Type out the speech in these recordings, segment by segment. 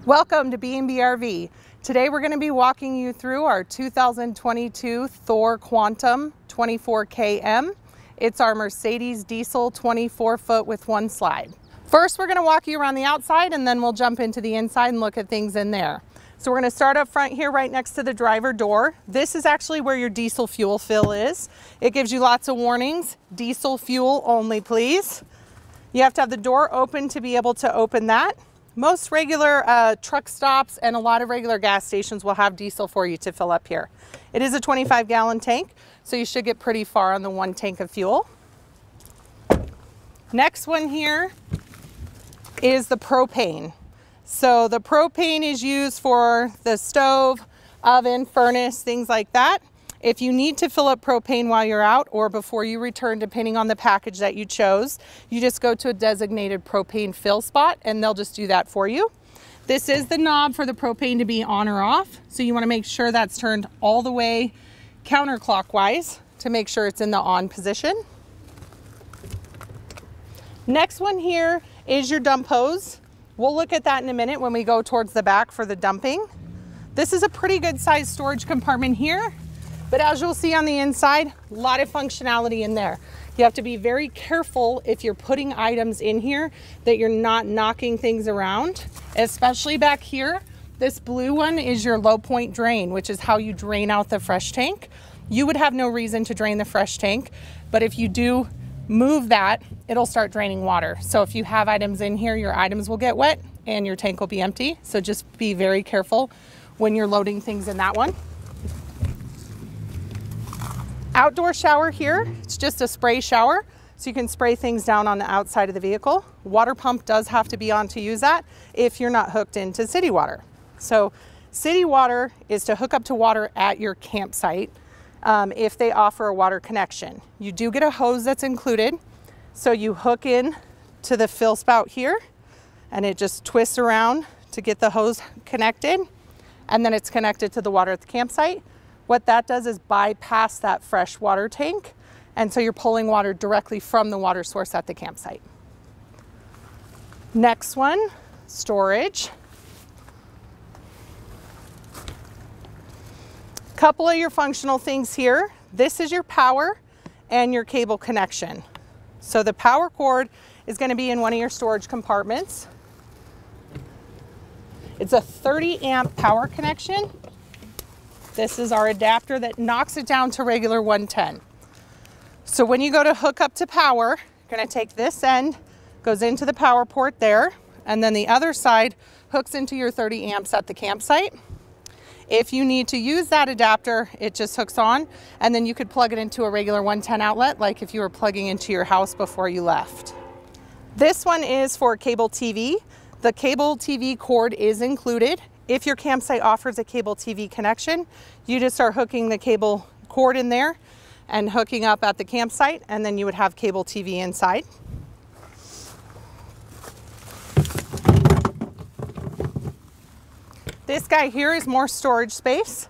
Welcome to B&B RV. Today we're going to be walking you through our 2022 Thor Quantum 24 km. It's our Mercedes diesel 24-foot with one slide. First we're going to walk you around the outside and then we'll jump into the inside and look at things in there. So we're going to start up front here right next to the driver door. This is actually where your diesel fuel fill is. It gives you lots of warnings. Diesel fuel only, please. You have to have the door open to be able to open that. Most regular truck stops and a lot of regular gas stations will have diesel for you to fill up here. It is a 25-gallon tank, so you should get pretty far on the one tank of fuel. Next one here is the propane. So the propane is used for the stove, oven, furnace, things like that. If you need to fill up propane while you're out or before you return, depending on the package that you chose, you just go to a designated propane fill spot and they'll just do that for you. This is the knob for the propane to be on or off. So you want to make sure that's turned all the way counterclockwise to make sure it's in the on position. Next one here is your dump hose. We'll look at that in a minute when we go towards the back for the dumping. This is a pretty good sized storage compartment here. But as you'll see on the inside, a lot of functionality in there. You have to be very careful if you're putting items in here that you're not knocking things around, especially back here. This blue one is your low point drain, which is how you drain out the fresh tank. You would have no reason to drain the fresh tank, but if you do move that, it'll start draining water. So if you have items in here, your items will get wet and your tank will be empty. So just be very careful when you're loading things in that one. Outdoor shower here, it's just a spray shower, so you can spray things down on the outside of the vehicle. Water pump does have to be on to use that if you're not hooked into city water. So city water is to hook up to water at your campsite if they offer a water connection. You do get a hose that's included, so you hook in to the fill spout here and it just twists around to get the hose connected, and then it's connected to the water at the campsite. What that does is bypass that fresh water tank, and so you're pulling water directly from the water source at the campsite. Next one, storage. Couple of your functional things here. This is your power and your cable connection. So the power cord is going to be in one of your storage compartments. It's a 30 amp power connection. This is our adapter that knocks it down to regular 110. So when you go to hook up to power, you're going to take this end, goes into the power port there, and then the other side hooks into your 30 amps at the campsite. If you need to use that adapter, it just hooks on, and then you could plug it into a regular 110 outlet, like if you were plugging into your house before you left. This one is for cable TV. The cable TV cord is included. If your campsite offers a cable TV connection, you just start hooking the cable cord in there and hooking up at the campsite, and then you would have cable TV inside. This guy here is more storage space.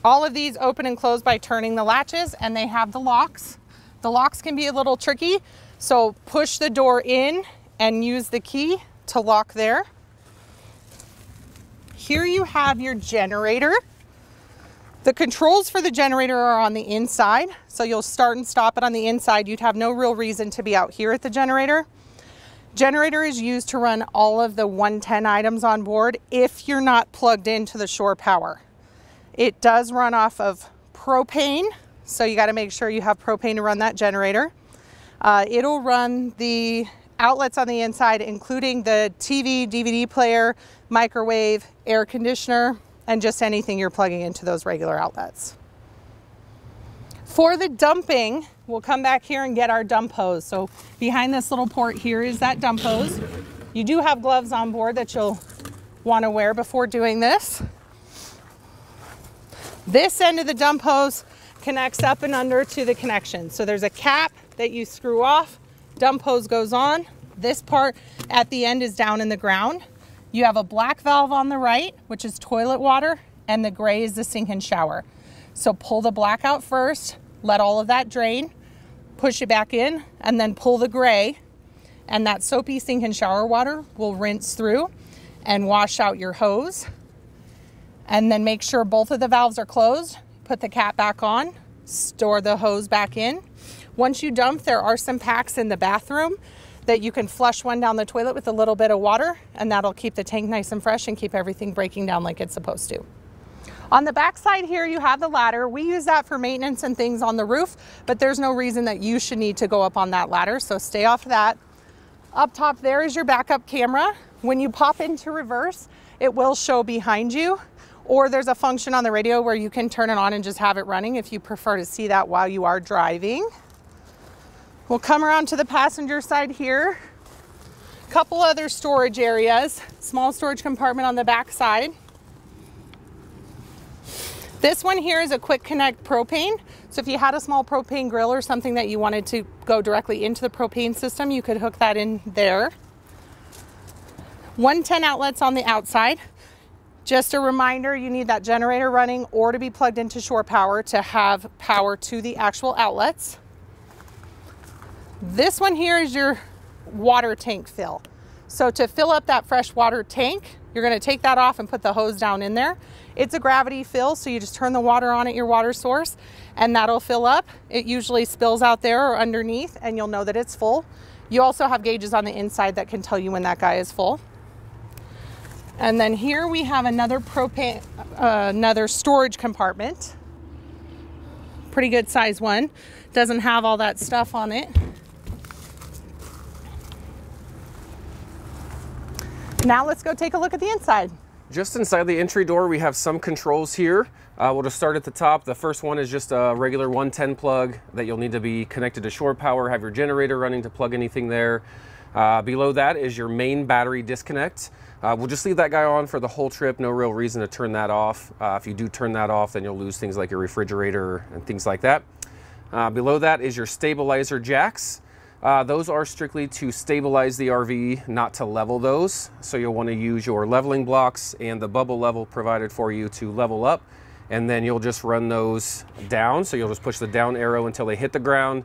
All of these open and close by turning the latches, and they have the locks. The locks can be a little tricky, so push the door in and use the key to lock there. Here you have your generator. The controls for the generator are on the inside, so you'll start and stop it on the inside. You'd have no real reason to be out here at the generator. Generator is used to run all of the 110 items on board if you're not plugged into the shore power. It does run off of propane, so you got to make sure you have propane to run that generator. It'll run the outlets on the inside, including the TV, DVD player, microwave, air conditioner, and just anything you're plugging into those regular outlets. For the dumping, we'll come back here and get our dump hose. So behind this little port here is that dump hose. You do have gloves on board that you'll want to wear before doing this. This end of the dump hose connects up and under to the connection. So there's a cap that you screw off, dump hose goes on. This part at the end is down in the ground. You have a black valve on the right, which is toilet water, and the gray is the sink and shower. So pull the black out first, let all of that drain, push it back in, and then pull the gray, and that soapy sink and shower water will rinse through and wash out your hose. And then make sure both of the valves are closed. Put the cap back on, store the hose back in. Once you dump, there are some packs in the bathroom that you can flush one down the toilet with a little bit of water, and that'll keep the tank nice and fresh and keep everything breaking down like it's supposed to. On the back side here, you have the ladder. We use that for maintenance and things on the roof, but there's no reason that you should need to go up on that ladder, so stay off that. Up top there is your backup camera. When you pop into reverse, it will show behind you, or there's a function on the radio where you can turn it on and just have it running if you prefer to see that while you are driving. We'll come around to the passenger side here. A couple other storage areas. Small storage compartment on the back side. This one here is a quick connect propane. So if you had a small propane grill or something that you wanted to go directly into the propane system, you could hook that in there. 110 outlets on the outside. Just a reminder, you need that generator running or to be plugged into shore power to have power to the actual outlets. This one here is your water tank fill. So to fill up that fresh water tank, you're going to take that off and put the hose down in there. It's a gravity fill, so you just turn the water on at your water source and that'll fill up. It usually spills out there or underneath and you'll know that it's full. You also have gauges on the inside that can tell you when that guy is full. And then here we have another propane, another storage compartment. Pretty good size one. Doesn't have all that stuff on it. Now let's go take a look at the inside. Just inside the entry door, we have some controls here. We'll just start at the top. The first one is just a regular 110 plug that you'll need to be connected to shore power, have your generator running to plug anything there. Below that is your main battery disconnect. We'll just leave that guy on for the whole trip. No real reason to turn that off. If you do turn that off, then you'll lose things like your refrigerator and things like that. Below that is your stabilizer jacks. Those are strictly to stabilize the RV, not to level those. So you'll want to use your leveling blocks and the bubble level provided for you to level up. And then you'll just run those down. So you'll just push the down arrow until they hit the ground.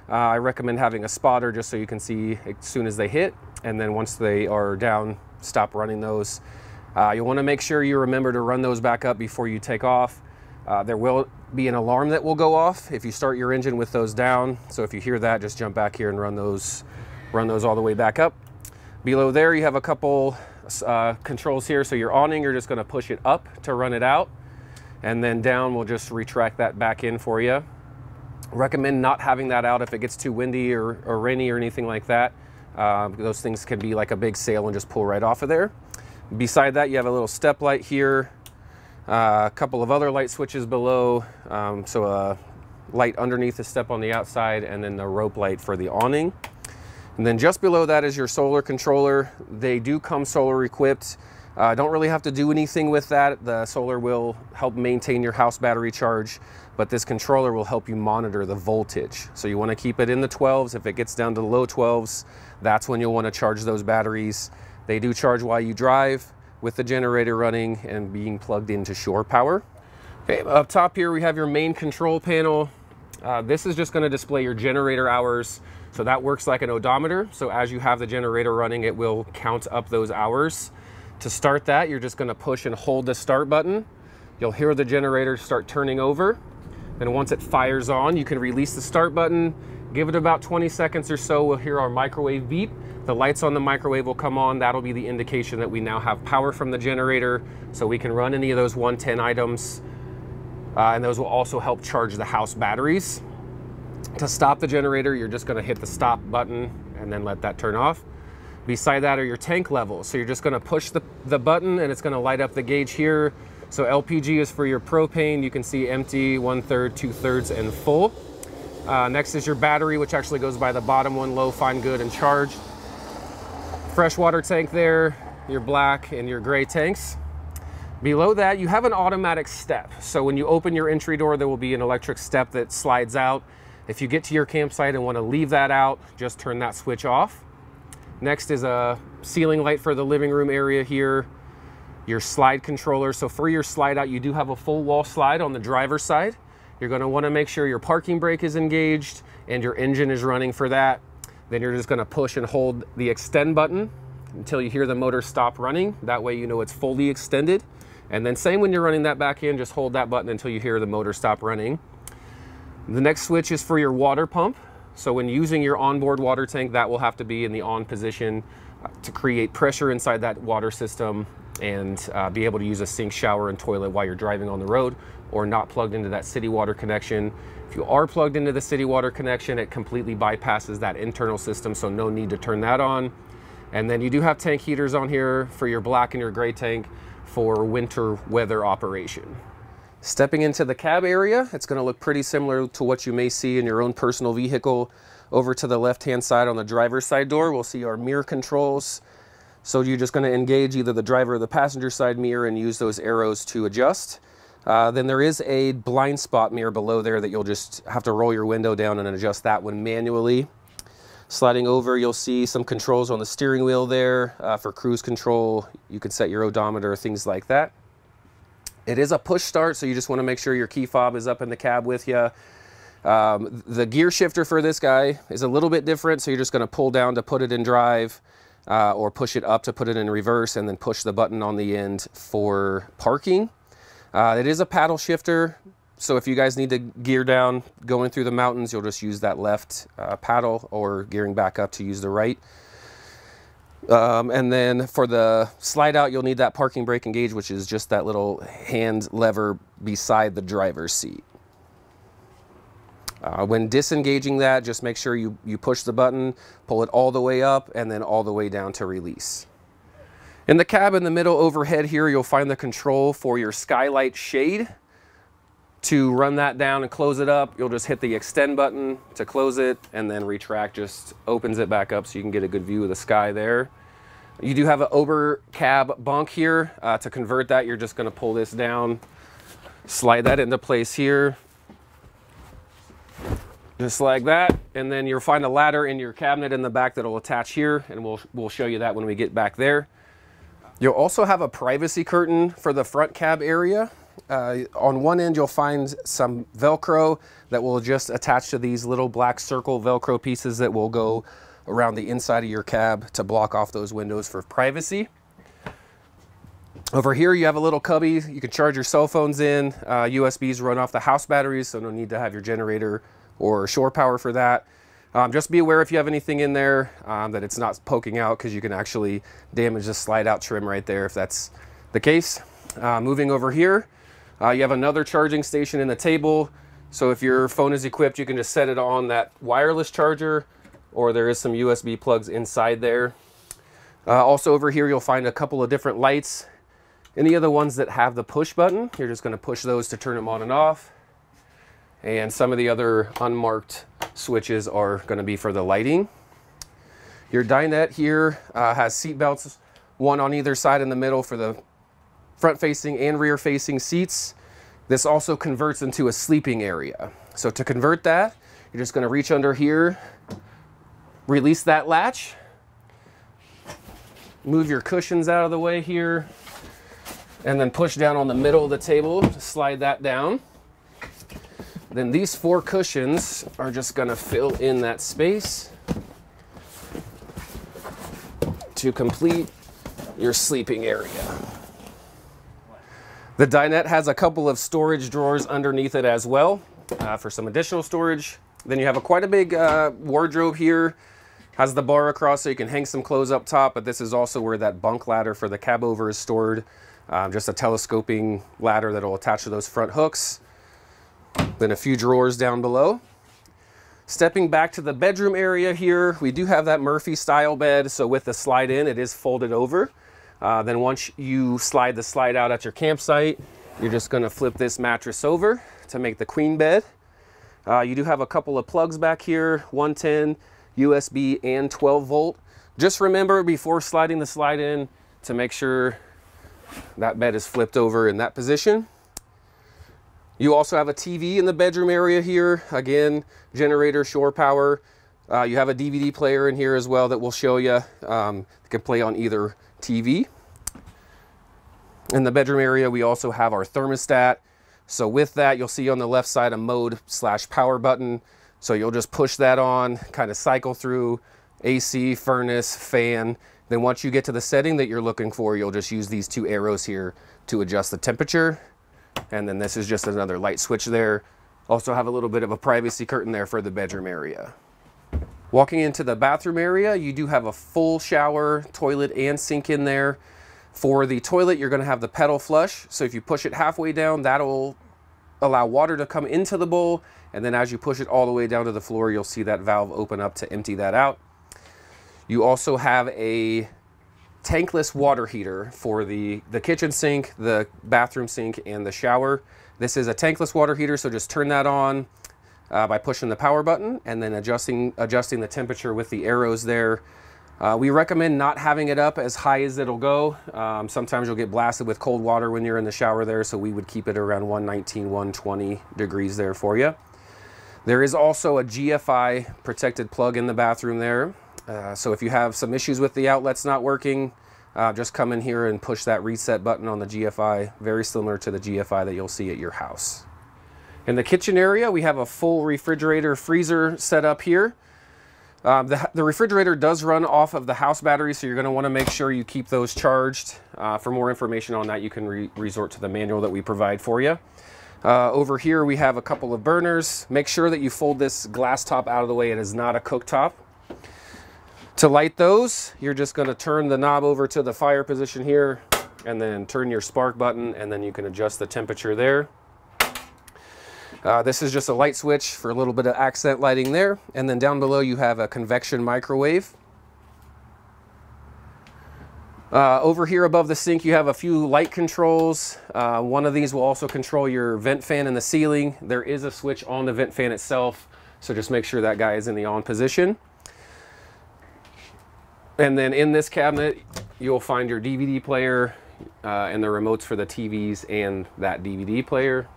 I recommend having a spotter just so you can see as soon as they hit. And then once they are down, stop running those. You'll want to make sure you remember to run those back up before you take off. There will be an alarm that will go off if you start your engine with those down. So if you hear that, just jump back here and run those all the way back up. Below there, you have a couple controls here. So your awning, you're just going to push it up to run it out. And then down, we'll just retract that back in for you. Recommend not having that out if it gets too windy or rainy or anything like that. Those things can be like a big sail and just pull right off of there. Beside that, you have a little step light here. A couple of other light switches below, so a light underneath the step on the outside, and then the rope light for the awning. And then just below that is your solar controller. They do come solar equipped. Don't really have to do anything with that. The solar will help maintain your house battery charge, but this controller will help you monitor the voltage. So you want to keep it in the 12s. If it gets down to the low 12s, that's when you'll want to charge those batteries. They do charge while you drive, with the generator running and being plugged into shore power. Okay, up top here we have your main control panel. This is just going to display your generator hours. So that works like an odometer. So as you have the generator running, it will count up those hours. To start that, you're just going to push and hold the start button. You'll hear the generator start turning over. Then once it fires on, you can release the start button. Give it about 20 seconds or so. We'll hear our microwave beep. The lights on the microwave will come on. That'll be the indication that we now have power from the generator, so we can run any of those 110 items. And those will also help charge the house batteries. To stop the generator, you're just going to hit the stop button and then let that turn off. Beside that are your tank levels. So you're just going to push the button and it's going to light up the gauge here. So LPG is for your propane. You can see empty, 1/3, 2/3, and full. Next is your battery, which actually goes by the bottom one, low, fine, good, and charged. Freshwater tank there, your black and your gray tanks. Below that, you have an automatic step. So when you open your entry door, there will be an electric step that slides out. If you get to your campsite and want to leave that out, just turn that switch off. Next is a ceiling light for the living room area here. Your slide controller. So for your slide out, you do have a full wall slide on the driver's side. You're going to want to make sure your parking brake is engaged and your engine is running for that. Then you're just going to push and hold the extend button until you hear the motor stop running. That way you know it's fully extended. And then same when you're running that back in, just hold that button until you hear the motor stop running. The next switch is for your water pump. So when using your onboard water tank, that will have to be in the on position to create pressure inside that water system and be able to use a sink, shower, and toilet while you're driving on the road, or not plugged into that city water connection. If you are plugged into the city water connection, it completely bypasses that internal system, so no need to turn that on. And then you do have tank heaters on here for your black and your gray tank for winter weather operation. Stepping into the cab area, it's going to look pretty similar to what you may see in your own personal vehicle. Over to the left-hand side on the driver's side door, we'll see our mirror controls. So you're just going to engage either the driver or the passenger side mirror and use those arrows to adjust. Then there is a blind spot mirror below there that you'll just have to roll your window down and adjust that one manually. Sliding over, you'll see some controls on the steering wheel there for cruise control. You can set your odometer, things like that. It is a push start, so you just want to make sure your key fob is up in the cab with you. The gear shifter for this guy is a little bit different, so you're just going to pull down to put it in drive or push it up to put it in reverse, and then push the button on the end for parking. It is a paddle shifter, so if you guys need to gear down going through the mountains, you'll just use that left paddle, or gearing back up to use the right. And then for the slide out, you'll need that parking brake engage, which is just that little hand lever beside the driver's seat. When disengaging that, just make sure you push the button, pull it all the way up, and then all the way down to release. In the cab in the middle overhead here, you'll find the control for your skylight shade. To run that down and close it up, you'll just hit the extend button to close it, and then retract just opens it back up so you can get a good view of the sky there. You do have an over cab bunk here. To convert that, you're just going to pull this down, slide that into place here, just like that, and then you'll find a ladder in your cabinet in the back that will attach here, and we'll show you that when we get back there. You'll also have a privacy curtain for the front cab area. On one end, you'll find some Velcro that will just attach to these little black circle Velcro pieces that will go around the inside of your cab to block off those windows for privacy. Over here, you have a little cubby. You can charge your cell phones in. USBs run off the house batteries, so no need to have your generator or shore power for that. Just be aware if you have anything in there that it's not poking out, because you can actually damage the slide out trim right there if that's the case. Moving over here, you have another charging station in the table. So if your phone is equipped, you can just set it on that wireless charger, or there is some USB plugs inside there. Also over here, you'll find a couple of different lights. Any of the ones that have the push button, you're just going to push those to turn them on and off. And some of the other unmarked switches are going to be for the lighting. Your dinette here has seat belts, one on either side in the middle for the front facing and rear facing seats. This also converts into a sleeping area. So to convert that, you're just going to reach under here, release that latch, move your cushions out of the way here, and then push down on the middle of the table to slide that down. Then these 4 cushions are just going to fill in that space to complete your sleeping area. The dinette has a couple of storage drawers underneath it as well for some additional storage. Then you have quite a big wardrobe here. Has the bar across so you can hang some clothes up top, but this is also where that bunk ladder for the cab over is stored. Just a telescoping ladder that will attach to those front hooks. Then a few drawers down below. Stepping back to the bedroom area here, we do have that Murphy style bed. So with the slide in, it is folded over. Then once you slide the slide out at your campsite, you're just going to flip this mattress over to make the queen bed. You do have a couple of plugs back here, 110, USB, and 12 volt. Just remember before sliding the slide in to make sure that bed is flipped over in that position. You also have a TV in the bedroom area here. Again, generator, shore power. You have a DVD player in here as well that we'll show you. You can play on either TV. In the bedroom area, we also have our thermostat. So with that, you'll see on the left side a mode/power button. So you'll just push that on, kind of cycle through AC, furnace, fan, Then once you get to the setting that you're looking for, you'll just use these two arrows here to adjust the temperature. And then this is just another light switch there. Also have a little bit of a privacy curtain there for the bedroom area. Walking into the bathroom area, you do have a full shower, toilet, and sink in there. For the toilet, you're gonna have the pedal flush. So if you push it halfway down, that'll allow water to come into the bowl. And then as you push it all the way down to the floor, you'll see that valve open up to empty that out. You also have a tankless water heater for the kitchen sink, the bathroom sink, and the shower. This is a tankless water heater, so just turn that on by pushing the power button and then adjusting the temperature with the arrows there. We recommend not having it up as high as it'll go. Sometimes you'll get blasted with cold water when you're in the shower there, so we would keep it around 119, 120 degrees there for you. There is also a GFI protected plug in the bathroom there. So if you have some issues with the outlets not working, just come in here and push that reset button on the GFI, very similar to the GFI that you'll see at your house. In the kitchen area, we have a full refrigerator freezer set up here. The refrigerator does run off of the house battery, so you're going to want to make sure you keep those charged. For more information on that, you can resort to the manual that we provide for you. Over here, we have a couple of burners. Make sure that you fold this glass top out of the way. It is not a cooktop. To light those, you're just going to turn the knob over to the fire position here and then turn your spark button, and then you can adjust the temperature there. This is just a light switch for a little bit of accent lighting there. And then down below you have a convection microwave. Over here above the sink you have a few light controls. One of these will also control your vent fan in the ceiling. There is a switch on the vent fan itself, so just make sure that guy is in the on position. And then in this cabinet you'll find your DVD player and the remotes for the TVs and that DVD player.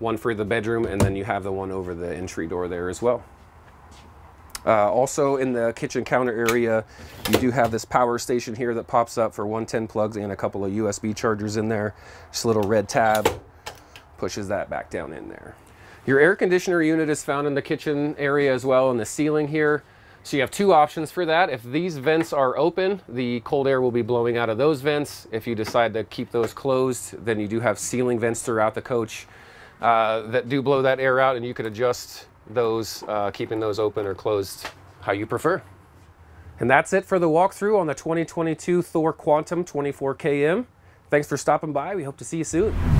One for the bedroom, and then you have the one over the entry door there as well. Also in the kitchen counter area, you do have this power station here that pops up for 110 plugs and a couple of USB chargers in there. Just a little red tab pushes that back down in there. Your air conditioner unit is found in the kitchen area as well, in the ceiling here. So you have two options for that. If these vents are open, the cold air will be blowing out of those vents. If you decide to keep those closed, then you do have ceiling vents throughout the coach that do blow that air out, and you could adjust those, keeping those open or closed how you prefer. And that's it for the walkthrough on the 2022 Thor Quantum 24 km. Thanks for stopping by. We hope to see you soon.